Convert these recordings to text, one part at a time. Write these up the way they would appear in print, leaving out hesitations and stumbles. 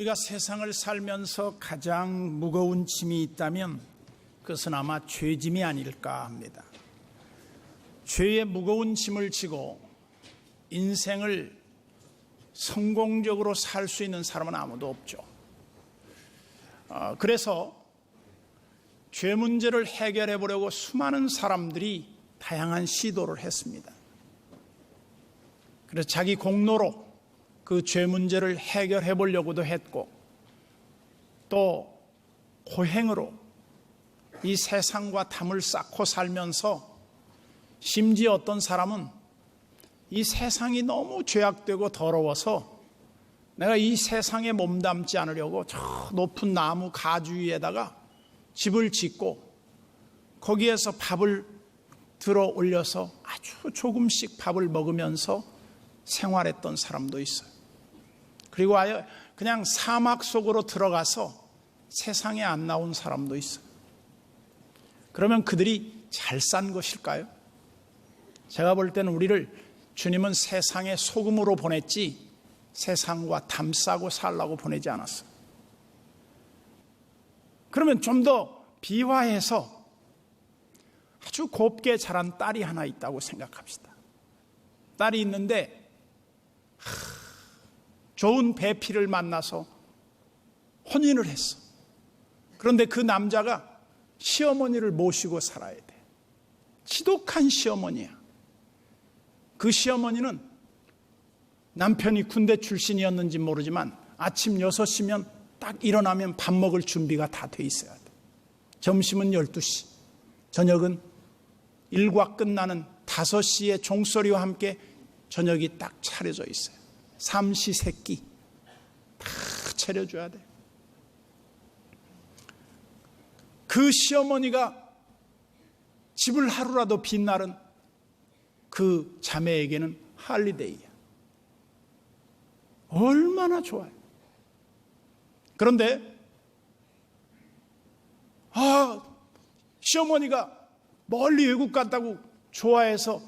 우리가 세상을 살면서 가장 무거운 짐이 있다면 그것은 아마 죄짐이 아닐까 합니다. 죄의 무거운 짐을 지고 인생을 성공적으로 살 수 있는 사람은 아무도 없죠. 그래서 죄 문제를 해결해 보려고 수많은 사람들이 다양한 시도를 했습니다. 그래서 자기 공로로 그 죄 문제를 해결해 보려고도 했고, 또 고행으로 이 세상과 담을 쌓고 살면서 심지어 어떤 사람은 이 세상이 너무 죄악되고 더러워서 내가 이 세상에 몸담지 않으려고 저 높은 나무 가주 위에다가 집을 짓고 거기에서 밥을 들어 올려서 아주 조금씩 밥을 먹으면서 생활했던 사람도 있어요. 그리고 아예 그냥 사막 속으로 들어가서 세상에 안 나온 사람도 있어요. 그러면 그들이 잘 산 것일까요? 제가 볼 때는 우리를 주님은 세상의 소금으로 보냈지 세상과 담싸고 살라고 보내지 않았어요. 그러면 좀 더 비화해서 아주 곱게 자란 딸이 하나 있다고 생각합시다. 딸이 있는데 좋은 배필을 만나서 혼인을 했어. 그런데 그 남자가 시어머니를 모시고 살아야 돼. 지독한 시어머니야. 그 시어머니는 남편이 군대 출신이었는지 모르지만 아침 6시면 딱 일어나면 밥 먹을 준비가 다 돼 있어야 돼. 점심은 12시, 저녁은 일과 끝나는 5시에 종소리와 함께 저녁이 딱 차려져 있어요. 삼시세끼 다 차려줘야 돼. 그 시어머니가 집을 하루라도 빈 날은 그 자매에게는 할리데이야. 얼마나 좋아요. 그런데 시어머니가 멀리 외국 갔다고 좋아해서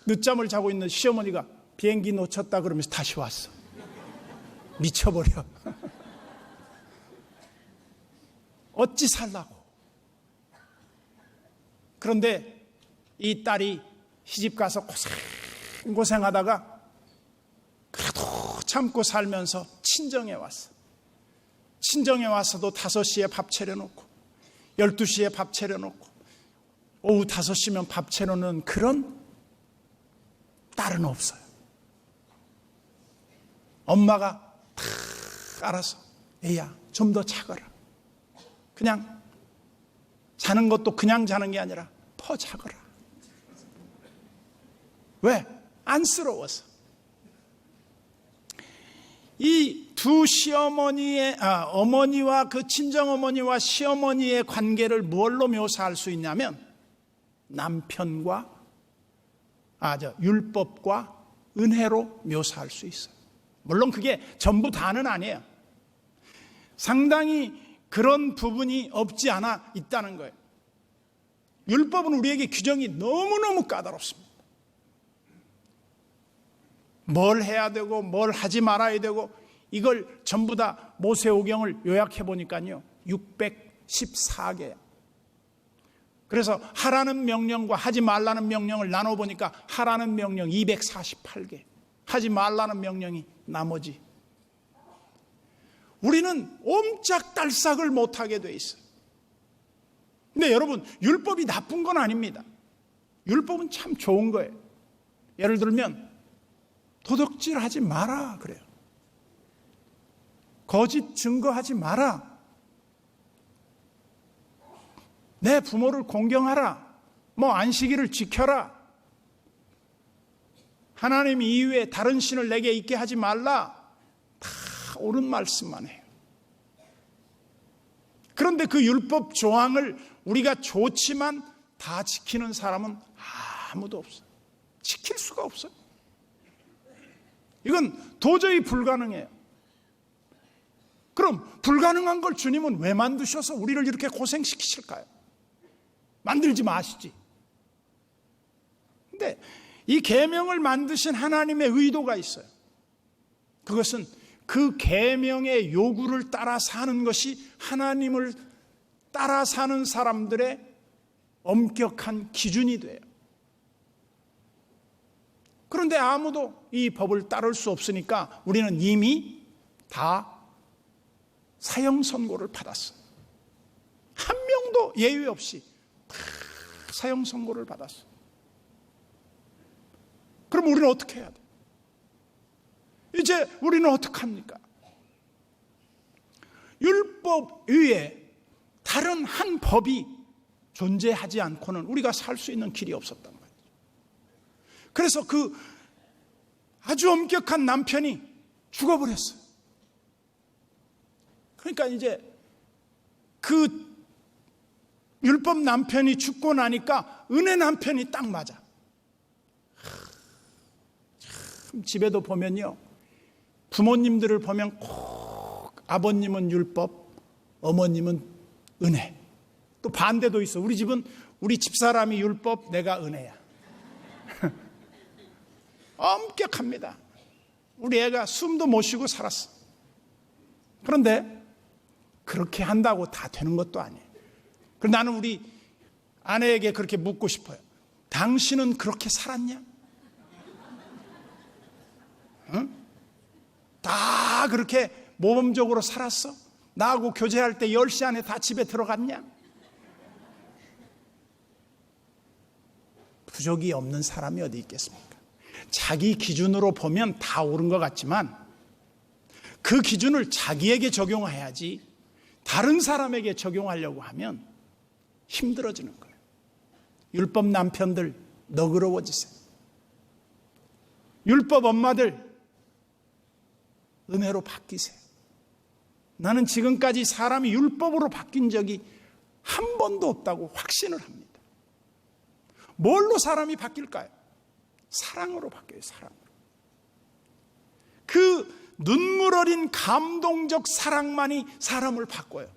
늦잠을 자고 있는 시어머니가 비행기 놓쳤다 그러면서 다시 왔어. 미쳐버려. 어찌 살라고. 그런데 이 딸이 시집 가서 고생하다가 그래도 참고 살면서 친정에 왔어. 친정에 와서도 5시에 밥 차려놓고 12시에 밥 차려놓고 오후 5시면 밥 차려놓는 그런 딸은 없어요. 엄마가 다 알아서 애야 좀 더 자거라. 그냥 자는 것도 그냥 자는 게 아니라 더 자거라. 왜? 안쓰러워서. 이 두 시어머니의 어머니와 그 친정어머니와 시어머니의 관계를 무엇로 묘사할 수 있냐면 남편과 율법과 은혜로 묘사할 수 있어요. 물론 그게 전부 다는 아니에요. 상당히 그런 부분이 없지 않아 있다는 거예요. 율법은 우리에게 규정이 너무너무 까다롭습니다. 뭘 해야 되고 뭘 하지 말아야 되고 이걸 전부 다 모세오경을 요약해 보니까요 614개야. 그래서 하라는 명령과 하지 말라는 명령을 나눠보니까 하라는 명령 248개, 하지 말라는 명령이 나머지. 우리는 옴짝달싹을 못하게 돼 있어요. 근데 여러분, 율법이 나쁜 건 아닙니다. 율법은 참 좋은 거예요. 예를 들면 도둑질하지 마라 그래요. 거짓 증거하지 마라. 내 부모를 공경하라. 안식일을 지켜라. 하나님 이외에 다른 신을 내게 있게 하지 말라. 다 옳은 말씀만 해요. 그런데 그 율법 조항을 우리가 좋지만 다 지키는 사람은 아무도 없어요. 지킬 수가 없어요. 이건 도저히 불가능해요. 그럼 불가능한 걸 주님은 왜 만드셔서 우리를 이렇게 고생시키실까요? 만들지 마시지. 근데 이 계명을 만드신 하나님의 의도가 있어요. 그것은 그 계명의 요구를 따라 사는 것이 하나님을 따라 사는 사람들의 엄격한 기준이 돼요. 그런데 아무도 이 법을 따를 수 없으니까 우리는 이미 다 사형 선고를 받았어요. 한 명도 예외 없이 다 사형 선고를 받았어요. 그럼 우리는 어떻게 해야 돼? 이제 우리는 어떡합니까? 율법 위에 다른 한 법이 존재하지 않고는 우리가 살 수 있는 길이 없었단 말이죠. 그래서 그 아주 엄격한 남편이 죽어버렸어요. 그러니까 이제 그 율법 남편이 죽고 나니까 은혜 남편이 딱 맞아. 참 집에도 보면요, 부모님들을 보면 꼭 아버님은 율법, 어머님은 은혜. 또 반대도 있어. 우리 집은 우리 집사람이 율법, 내가 은혜야. 엄격합니다. 우리 애가 숨도 못 쉬고 살았어. 그런데 그렇게 한다고 다 되는 것도 아니에요. 그럼 나는 우리 아내에게 그렇게 묻고 싶어요. 당신은 그렇게 살았냐? 응? 다 그렇게 모범적으로 살았어? 나하고 교제할 때 10시 안에 다 집에 들어갔냐? 부족이 없는 사람이 어디 있겠습니까? 자기 기준으로 보면 다 옳은 것 같지만 그 기준을 자기에게 적용해야지 다른 사람에게 적용하려고 하면 힘들어지는 거예요. 율법 남편들 너그러워지세요. 율법 엄마들 은혜로 바뀌세요. 나는 지금까지 사람이 율법으로 바뀐 적이 한 번도 없다고 확신을 합니다. 뭘로 사람이 바뀔까요? 사랑으로 바뀌어요. 사랑으로. 그 눈물 어린 감동적 사랑만이 사람을 바꿔요.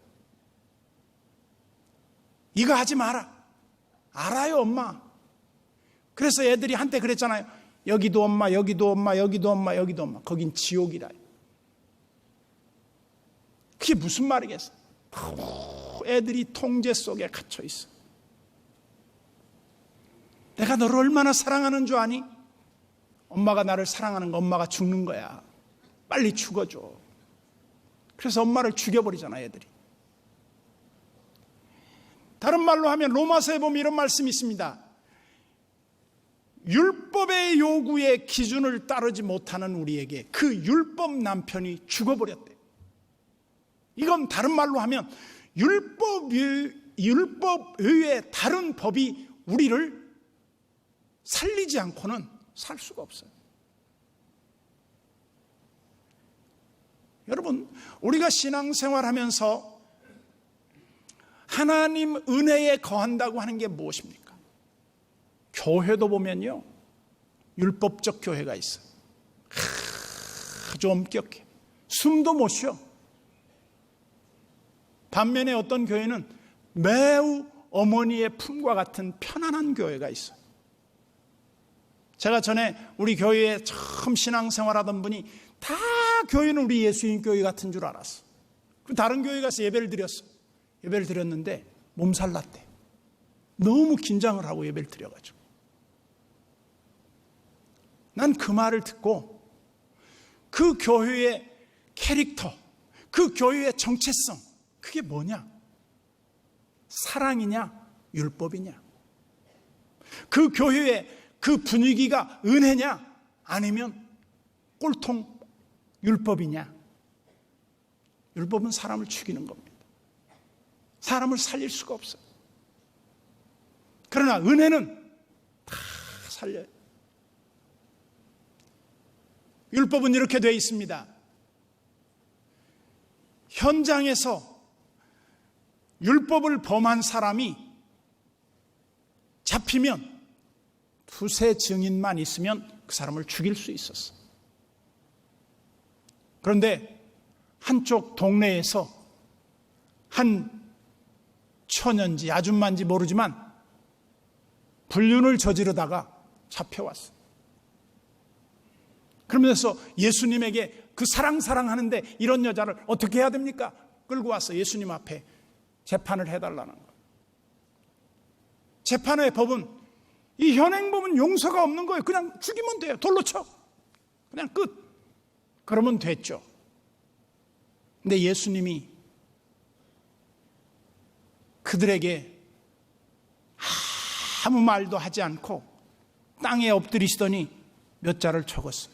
이거 하지 마라. 알아요, 엄마. 그래서 애들이 한때 그랬잖아요. 여기도 엄마, 여기도 엄마, 여기도 엄마, 여기도 엄마. 거긴 지옥이다. 그게 무슨 말이겠어? 애들이 통제 속에 갇혀 있어. 내가 너를 얼마나 사랑하는 줄 아니? 엄마가 나를 사랑하는 거, 엄마가 죽는 거야. 빨리 죽어줘. 그래서 엄마를 죽여버리잖아, 애들이. 다른 말로 하면 로마서에 보면 이런 말씀이 있습니다. 율법의 요구의 기준을 따르지 못하는 우리에게 그 율법 남편이 죽어버렸대. 이건 다른 말로 하면 율법 외에 다른 법이 우리를 살리지 않고는 살 수가 없어요. 여러분, 우리가 신앙생활하면서 하나님 은혜에 거한다고 하는 게 무엇입니까? 교회도 보면요, 율법적 교회가 있어요. 아주 엄격해. 숨도 못 쉬어. 반면에 어떤 교회는 매우 어머니의 품과 같은 편안한 교회가 있어요. 제가 전에 우리 교회에 처음 신앙생활하던 분이 다 교회는 우리 예수님 교회 같은 줄 알았어. 다른 교회 가서 예배를 드렸어. 예배를 드렸는데 몸살 났대. 너무 긴장을 하고 예배를 드려가지고. 난 그 말을 듣고 그 교회의 캐릭터, 그 교회의 정체성, 그게 뭐냐? 사랑이냐? 율법이냐? 그 교회의 그 분위기가 은혜냐? 아니면 꼴통 율법이냐? 율법은 사람을 죽이는 겁니다. 사람을 살릴 수가 없어요. 그러나 은혜는 다 살려요. 율법은 이렇게 되어 있습니다. 현장에서 율법을 범한 사람이 잡히면 두세 증인만 있으면 그 사람을 죽일 수 있었어. 그런데 한쪽 동네에서 한 처년지 아줌마인지 모르지만 불륜을 저지르다가 잡혀왔어. 그러면서 예수님에게 그 사랑하는데 이런 여자를 어떻게 해야 됩니까? 끌고 와서 예수님 앞에 재판을 해달라는 거예요. 재판의 법은, 이 현행법은 용서가 없는 거예요. 그냥 죽이면 돼요. 돌로 쳐. 그냥 끝. 그러면 됐죠. 근데 예수님이 그들에게 아무 말도 하지 않고 땅에 엎드리시더니 몇 자를 적었어요.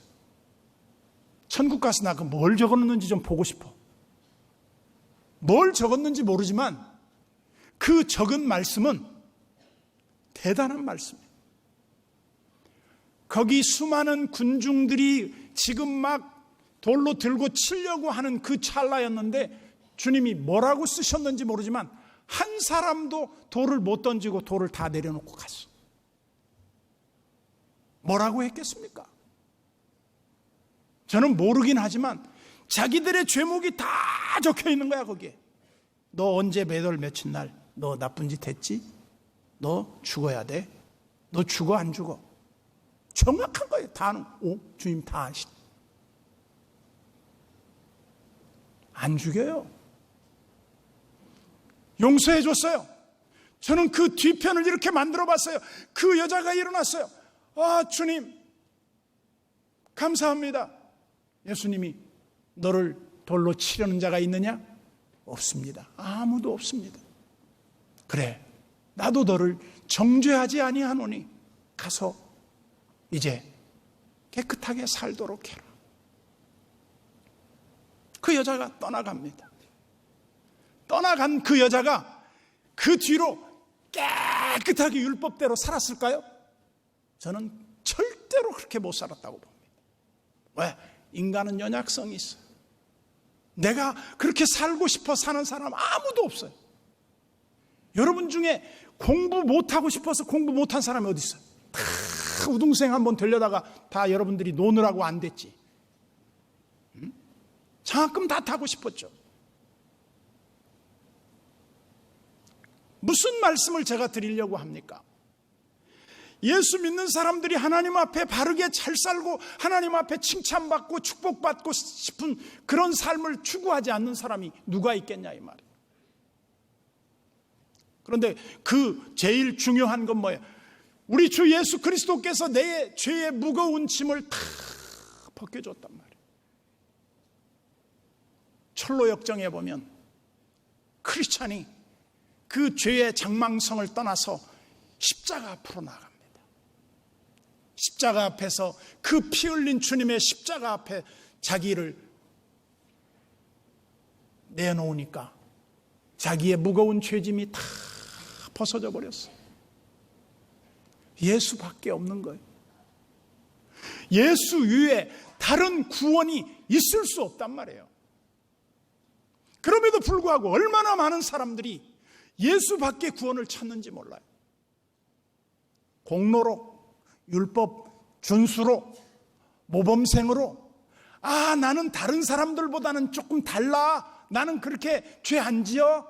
천국 가서 나 그 뭘 적었는지 좀 보고 싶어. 뭘 적었는지 모르지만 그 적은 말씀은 대단한 말씀이에요. 거기 수많은 군중들이 지금 막 돌로 들고 치려고 하는 그 찰나였는데 주님이 뭐라고 쓰셨는지 모르지만 한 사람도 돌을 못 던지고 돌을 다 내려놓고 갔어. 뭐라고 했겠습니까? 저는 모르긴 하지만 자기들의 죄목이 다 적혀 있는 거야, 거기에. 너 언제 몇 월 며칠 날 너 나쁜 짓 했지? 너 죽어야 돼. 너 죽어 안 죽어? 정확한 거예요. 다는. 오, 주님 다 아시네. 안 죽여요. 용서해 줬어요. 저는 그 뒤편을 이렇게 만들어 봤어요. 그 여자가 일어났어요. 아, 주님 감사합니다. 예수님이 너를 돌로 치려는 자가 있느냐? 없습니다. 아무도 없습니다. 그래, 나도 너를 정죄하지 아니하노니 가서 이제 깨끗하게 살도록 해라. 그 여자가 떠나갑니다. 떠나간 그 여자가 그 뒤로 깨끗하게 율법대로 살았을까요? 저는 절대로 그렇게 못 살았다고 봅니다. 왜? 인간은 연약성이 있어요. 내가 그렇게 살고 싶어 사는 사람 아무도 없어요. 여러분 중에 공부 못하고 싶어서 공부 못한 사람이 어디 있어요? 다 우등생 한번 되려다가 다 여러분들이 노느라고 안 됐지. 장학금 다 타고 싶었죠. 무슨 말씀을 제가 드리려고 합니까? 예수 믿는 사람들이 하나님 앞에 바르게 잘 살고 하나님 앞에 칭찬받고 축복받고 싶은 그런 삶을 추구하지 않는 사람이 누가 있겠냐 이 말이에요. 그런데 그 제일 중요한 건 뭐예요? 우리 주 예수 그리스도께서 내 죄의 무거운 짐을 다 벗겨줬단 말이에요. 철로 역정에 보면 크리스찬이 그 죄의 장망성을 떠나서 십자가 앞으로 나갑니다. 십자가 앞에서 그 피 흘린 주님의 십자가 앞에 자기를 내놓으니까 자기의 무거운 죄짐이 다 벗어져 버렸어요. 예수밖에 없는 거예요. 예수 위에 다른 구원이 있을 수 없단 말이에요. 그럼에도 불구하고 얼마나 많은 사람들이 예수밖에 구원을 찾는지 몰라요. 공로로, 율법 준수로, 모범생으로, 아, 나는 다른 사람들보다는 조금 달라, 나는 그렇게 죄 안 지어.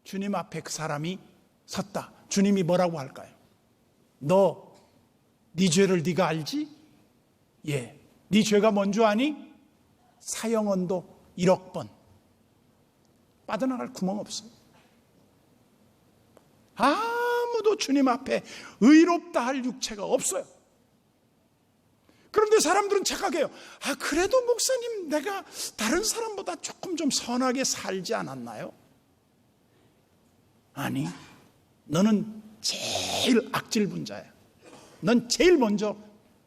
주님 앞에 그 사람이 섰다. 주님이 뭐라고 할까요? 너, 네 죄를 네가 알지? 예. 네 죄가 뭔 줄 아니? 사형언도 1억 번. 빠져나갈 구멍 없어요. 아무도 주님 앞에 의롭다 할 육체가 없어요. 그런데 사람들은 착각해요. 아, 그래도 목사님 내가 다른 사람보다 조금 좀 선하게 살지 않았나요? 아니, 너는 제일 악질 분자야. 넌 제일 먼저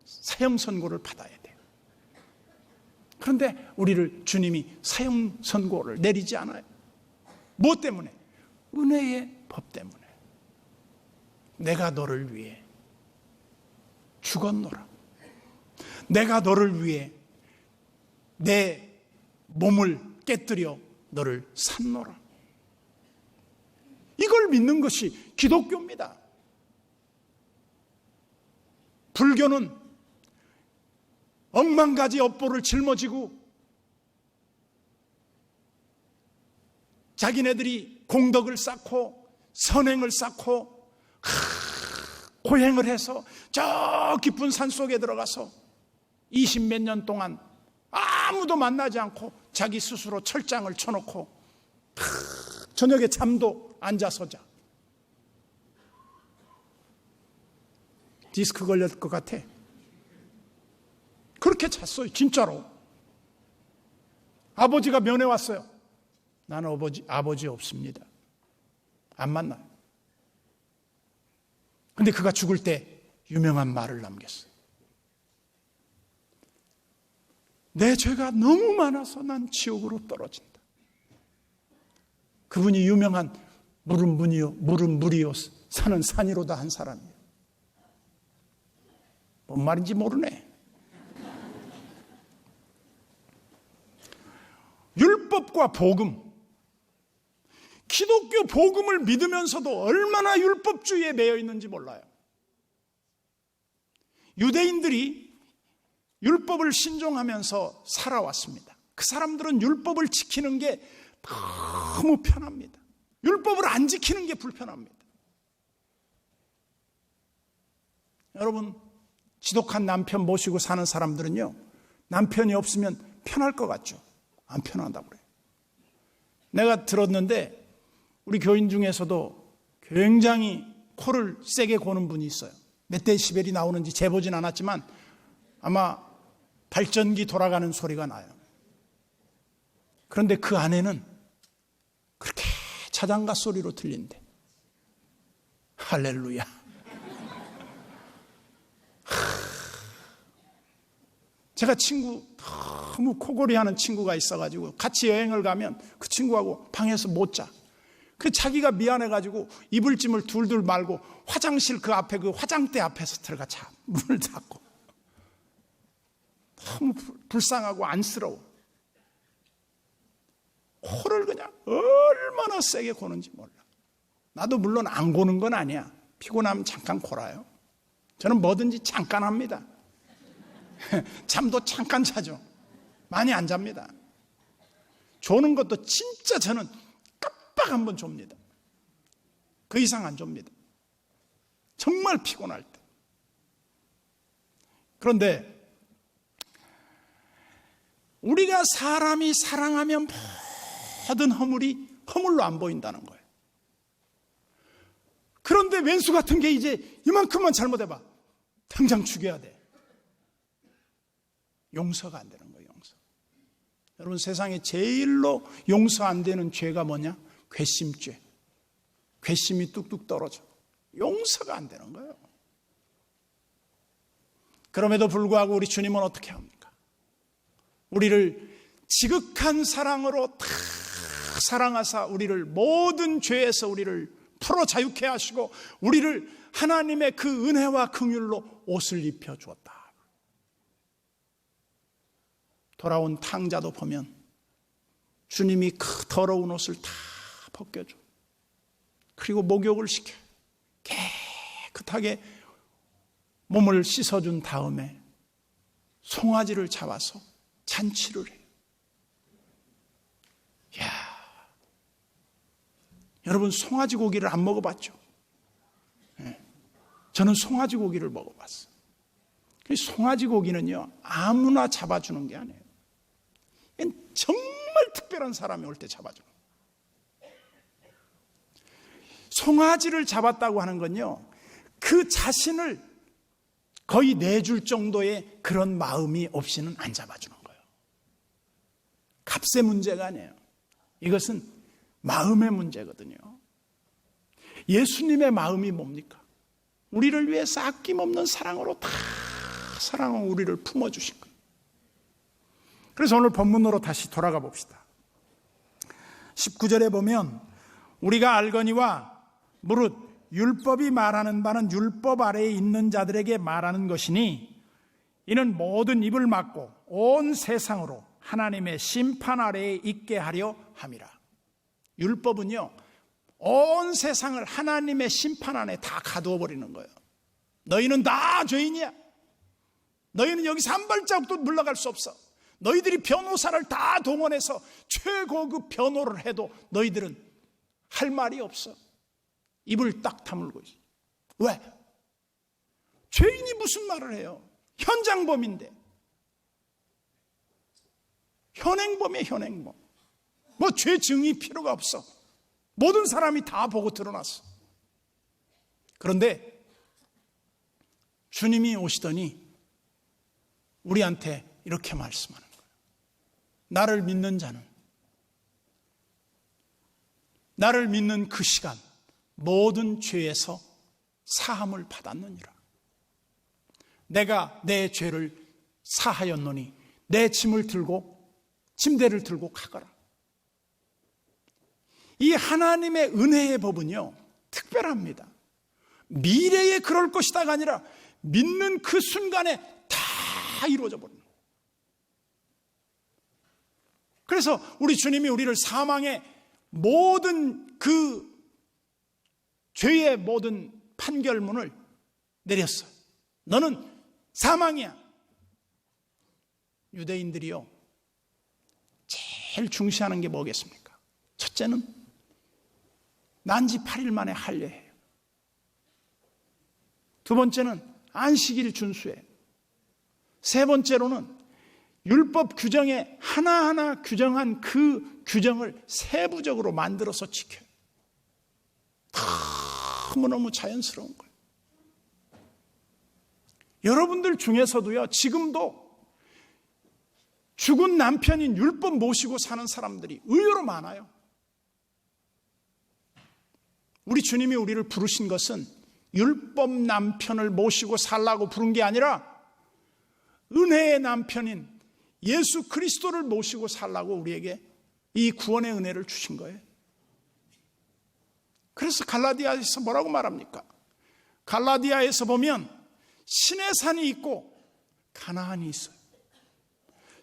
사형 선고를 받아야 돼. 그런데 우리를 주님이 사형 선고를 내리지 않아요. 무엇 때문에? 은혜의 법 때문에. 내가 너를 위해 죽었노라. 내가 너를 위해 내 몸을 깨뜨려 너를 샀노라. 이걸 믿는 것이 기독교입니다. 불교는 억만가지 업보를 짊어지고 자기네들이 공덕을 쌓고 선행을 쌓고 고행을 해서 저 깊은 산 속에 들어가서 20몇 년 동안 아무도 만나지 않고 자기 스스로 철장을 쳐놓고 저녁에 잠도 앉아서 자. 디스크 걸렸을 것 같아. 그렇게 잤어요, 진짜로. 아버지가 면회 왔어요. 나는 아버지 없습니다. 안 만나요. 근데 그가 죽을 때 유명한 말을 남겼어요. 내 죄가 너무 많아서 난 지옥으로 떨어진다. 그분이 유명한 물은 물이요 산은 산이로다 한 사람이에요. 뭔 말인지 모르네. 율법과 복음, 기독교 복음을 믿으면서도 얼마나 율법주의에 매여 있는지 몰라요. 유대인들이 율법을 신종하면서 살아왔습니다. 그 사람들은 율법을 지키는 게 너무 편합니다. 율법을 안 지키는 게 불편합니다. 여러분, 지독한 남편 모시고 사는 사람들은요, 남편이 없으면 편할 것 같죠? 안 편하다고 그래요. 내가 들었는데 우리 교인 중에서도 굉장히 코를 세게 고는 분이 있어요. 몇 데시벨이 나오는지 재보진 않았지만 아마 발전기 돌아가는 소리가 나요. 그런데 그 안에는 그렇게 자장가 소리로 들린대. 할렐루야. 제가 너무 코골이하는 친구가 있어가지고 같이 여행을 가면 그 친구하고 방에서 못 자. 그 자기가 미안해가지고 이불짐을 둘둘 말고 화장실 그 앞에 그 화장대 앞에서 들어가 자. 문을 닫고. 너무 불쌍하고 안쓰러워. 코를 그냥 얼마나 세게 고는지 몰라. 나도 물론 안 고는 건 아니야. 피곤하면 잠깐 골아요. 저는 뭐든지 잠깐 합니다. 잠도 잠깐 자죠. 많이 안 잡니다. 조는 것도 진짜 저는 깜빡 한번 좁니다. 그 이상 안 좁니다. 정말 피곤할 때. 그런데 우리가 사람이 사랑하면 모든 허물이 허물로 안 보인다는 거예요. 그런데 왼수 같은 게 이제 이만큼만 잘못해봐. 당장 죽여야 돼. 용서가 안 되는 거예요. 용서. 여러분, 세상에 제일로 용서 안 되는 죄가 뭐냐? 괘씸죄. 괘씸이 뚝뚝 떨어져. 용서가 안 되는 거예요. 그럼에도 불구하고 우리 주님은 어떻게 합니까? 우리를 지극한 사랑으로 다 사랑하사 우리를 모든 죄에서 우리를 풀어 자유케 하시고 우리를 하나님의 그 은혜와 긍휼로 옷을 입혀 주었다. 돌아온 탕자도 보면 주님이 그 더러운 옷을 다 벗겨줘. 그리고 목욕을 시켜 깨끗하게 몸을 씻어준 다음에 송아지를 잡아서 잔치를 해요. 이야, 여러분 송아지 고기를 안 먹어봤죠? 네. 저는 송아지 고기를 먹어봤어요. 송아지 고기는요, 아무나 잡아주는 게 아니에요. 정말 특별한 사람이 올 때 잡아줘요. 송아지를 잡았다고 하는 건요, 그 자신을 거의 내줄 정도의 그런 마음이 없이는 안 잡아주는 거예요. 값의 문제가 아니에요. 이것은 마음의 문제거든요. 예수님의 마음이 뭡니까? 우리를 위해서 아낌없는 사랑으로 다 사랑하고 우리를 품어주신 거예요. 그래서 오늘 본문으로 다시 돌아가 봅시다. 19절에 보면 우리가 알거니와 무릇 율법이 말하는 바는 율법 아래에 있는 자들에게 말하는 것이니 이는 모든 입을 막고 온 세상으로 하나님의 심판 아래에 있게 하려 함이라. 율법은요, 온 세상을 하나님의 심판 안에 다 가두어 버리는 거예요. 너희는 다 죄인이야. 너희는 여기서 한 발자국도 물러갈 수 없어. 너희들이 변호사를 다 동원해서 최고급 변호를 해도 너희들은 할 말이 없어. 입을 딱 다물고 있어. 왜? 죄인이 무슨 말을 해요? 현장범인데. 현행범이에요, 현행범. 뭐 죄 증이 필요가 없어. 모든 사람이 다 보고 드러났어. 그런데 주님이 오시더니 우리한테 이렇게 말씀하는 거예요. 나를 믿는 자는 나를 믿는 그 시간 모든 죄에서 사함을 받았느니라. 내가 내 죄를 사하였노니 내 짐을 들고 침대를 들고 가거라. 이 하나님의 은혜의 법은요 특별합니다. 미래에 그럴 것이다가 아니라 믿는 그 순간에 다 이루어져 버려요. 그래서 우리 주님이 우리를 사망의 모든 그 죄의 모든 판결문을 내렸어요. 너는 사망이야. 유대인들이요 제일 중시하는 게 뭐겠습니까? 첫째는 난지 8일 만에 할례해요. 두 번째는 안식일 준수해요. 세 번째로는 율법 규정에 하나하나 규정한 그 규정을 세부적으로 만들어서 지켜요. 너무너무 자연스러운 거예요. 여러분들 중에서도요 지금도 죽은 남편인 율법 모시고 사는 사람들이 의외로 많아요. 우리 주님이 우리를 부르신 것은 율법 남편을 모시고 살라고 부른 게 아니라 은혜의 남편인 예수 그리스도를 모시고 살라고 우리에게 이 구원의 은혜를 주신 거예요. 그래서 갈라디아에서 뭐라고 말합니까? 갈라디아에서 보면 신의 산이 있고 가나안이 있어요.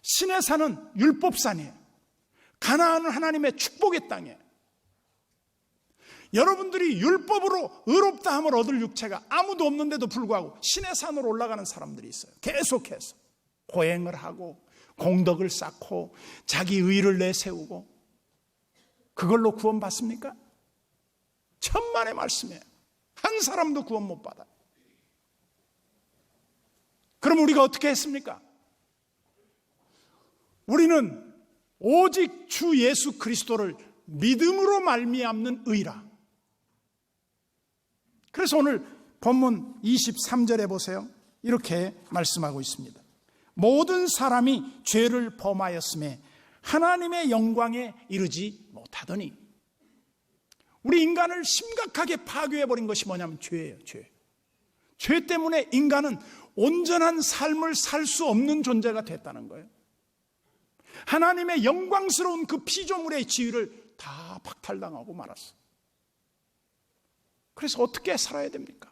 신의 산은 율법산이에요. 가나안은 하나님의 축복의 땅이에요. 여러분들이 율법으로 의롭다함을 얻을 육체가 아무도 없는데도 불구하고 신의 산으로 올라가는 사람들이 있어요. 계속해서 고행을 하고 공덕을 쌓고 자기 의를 내세우고 그걸로 구원 받습니까? 천만의 말씀이에요. 한 사람도 구원 못 받아요. 그럼 우리가 어떻게 했습니까? 우리는 오직 주 예수 그리스도를 믿음으로 말미암는 의라. 그래서 오늘 본문 23절에 보세요. 이렇게 말씀하고 있습니다. 모든 사람이 죄를 범하였음에 하나님의 영광에 이르지 못하더니. 우리 인간을 심각하게 파괴해버린 것이 뭐냐면 죄예요. 죄 때문에 인간은 온전한 삶을 살 수 없는 존재가 됐다는 거예요. 하나님의 영광스러운 그 피조물의 지위를 다 박탈당하고 말았어요. 그래서 어떻게 살아야 됩니까?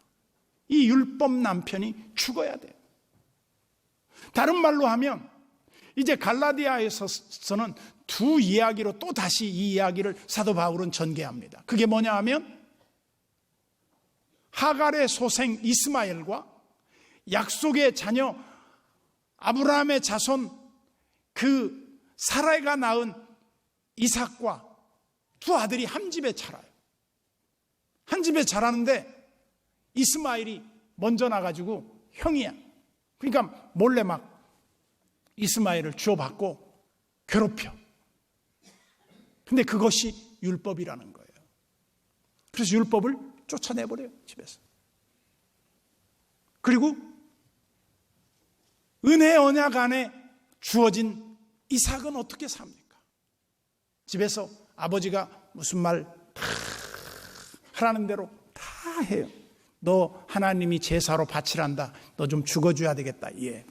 이 율법 남편이 죽어야 돼요. 다른 말로 하면 이제 갈라디아에서는 두 이야기로 또 다시 이 이야기를 사도 바울은 전개합니다. 그게 뭐냐 하면 하갈의 소생 이스마엘과 약속의 자녀 아브라함의 자손 그 사라가 낳은 이삭과 두 아들이 한 집에 자라요. 한 집에 자라는데 이스마엘이 먼저 나가지고 형이야. 그러니까 몰래 막 이스마엘을 주워받고 괴롭혀. 근데 그것이 율법이라는 거예요. 그래서 율법을 쫓아내버려요, 집에서. 그리고 은혜 언약 안에 주어진 이삭은 어떻게 삽니까? 집에서 아버지가 무슨 말 다 하라는 대로 다 해요. 너 하나님이 제사로 바치란다. 너 좀 죽어줘야 되겠다. 예.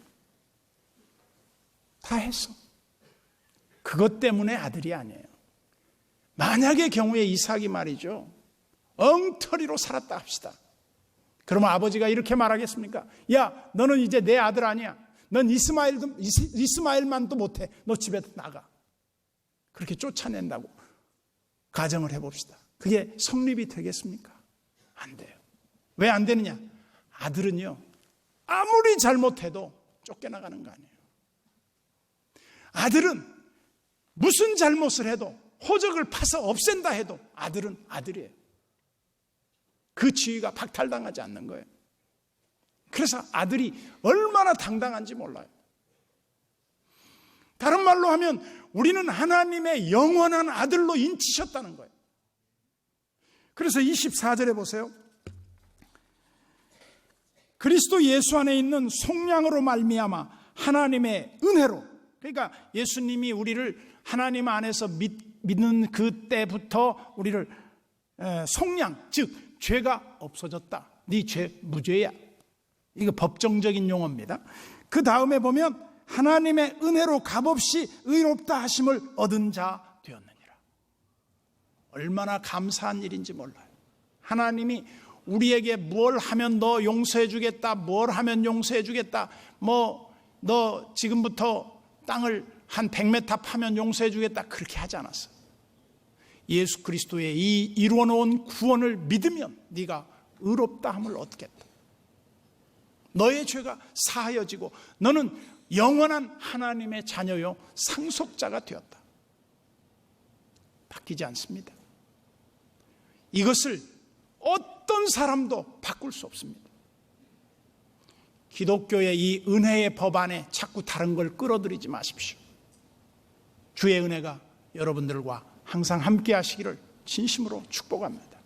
다 했어. 그것 때문에 아들이 아니에요. 만약의 경우에 이삭이 말이죠. 엉터리로 살았다 합시다. 그러면 아버지가 이렇게 말하겠습니까? 야, 너는 이제 내 아들 아니야. 넌 이스마엘만도 못해. 너 집에 나가. 그렇게 쫓아낸다고 가정을 해봅시다. 그게 성립이 되겠습니까? 안 돼요. 왜 안 되느냐? 아들은요, 아무리 잘못해도 쫓겨나가는 거 아니에요. 아들은 무슨 잘못을 해도 호적을 파서 없앤다 해도 아들은 아들이에요. 그 지위가 박탈당하지 않는 거예요. 그래서 아들이 얼마나 당당한지 몰라요. 다른 말로 하면 우리는 하나님의 영원한 아들로 인치셨다는 거예요. 그래서 24절에 보세요. 그리스도 예수 안에 있는 속량으로 말미암아 하나님의 은혜로, 그러니까 예수님이 우리를 하나님 안에서 믿는 그때부터 우리를 속량, 즉 죄가 없어졌다. 네 죄 무죄야. 이거 법정적인 용어입니다. 그 다음에 보면 하나님의 은혜로 값없이 의롭다 하심을 얻은 자 되었느니라. 얼마나 감사한 일인지 몰라요. 하나님이 우리에게 뭘 하면 너 용서해 주겠다, 뭘 하면 용서해 주겠다, 너 지금부터 땅을 한 100m 파면 용서해 주겠다, 그렇게 하지 않았어요. 예수 그리스도의 이 이루어 놓은 구원을 믿으면 네가 의롭다 함을 얻겠다. 너의 죄가 사하여지고 너는 영원한 하나님의 자녀요 상속자가 되었다. 바뀌지 않습니다. 이것을 어떤 사람도 바꿀 수 없습니다. 기독교의 이 은혜의 법 안에 자꾸 다른 걸 끌어들이지 마십시오. 주의 은혜가 여러분들과 항상 함께 하시기를 진심으로 축복합니다.